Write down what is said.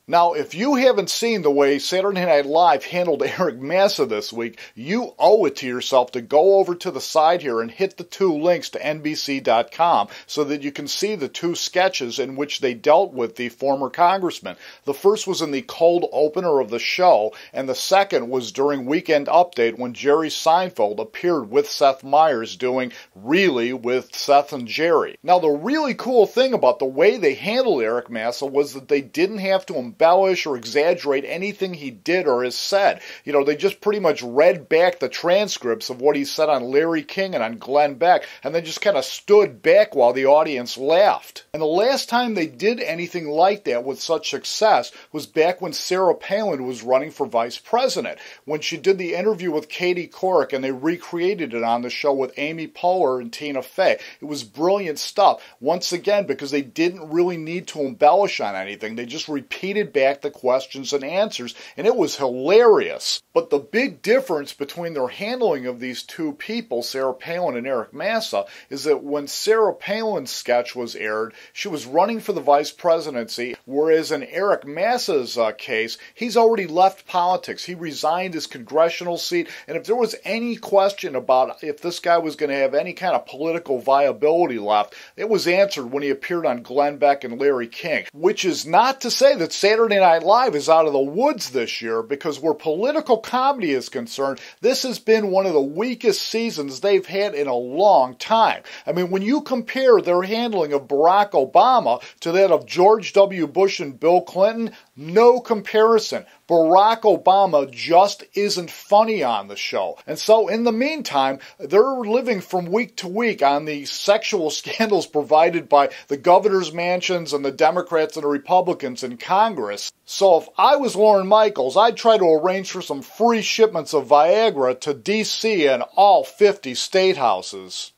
Now, if you haven't seen the way Saturday Night Live handled Eric Massa this week, you owe it to yourself to go over to the side here and hit the two links to NBC.com so that you can see the two sketches in which they dealt with the former congressman. The first was in the cold opener of the show, and the second was during Weekend Update when Jerry Seinfeld appeared with Seth Meyers doing Really with Seth and Jerry. Now, the really cool thing about the way they handled Eric Massa was that they didn't have to embellish or exaggerate anything he did or has said. You know, they just pretty much read back the transcripts of what he said on Larry King and on Glenn Beck, and then just kind of stood back while the audience laughed. And the last time they did anything like that with such success was back when Sarah Palin was running for vice president, when she did the interview with Katie Couric and they recreated it on the show with Amy Poehler and Tina Fey. It was brilliant stuff, once again, because they didn't really need to embellish on anything. They just repeated back the questions and answers, and it was hilarious. But the big difference between their handling of these two people, Sarah Palin and Eric Massa, is that when Sarah Palin's sketch was aired, she was running for the vice presidency, whereas in Eric Massa's case, he's already left politics. He resigned his congressional seat, and if there was any question about if this guy was going to have any kind of political viability left, it was answered when he appeared on Glenn Beck and Larry King, which is not to say that Saturday Night Live is out of the woods this year, because where political comedy is concerned, this has been one of the weakest seasons they've had in a long time. I mean, when you compare their handling of Barack Obama to that of George W. Bush and Bill Clinton, no comparison. Barack Obama just isn't funny on the show. And so, in the meantime, they're living from week to week on the sexual scandals provided by the governor's mansions and the Democrats and the Republicans in Congress. So if I was Lorne Michaels, I'd try to arrange for some free shipments of Viagra to D.C. and all 50 state houses.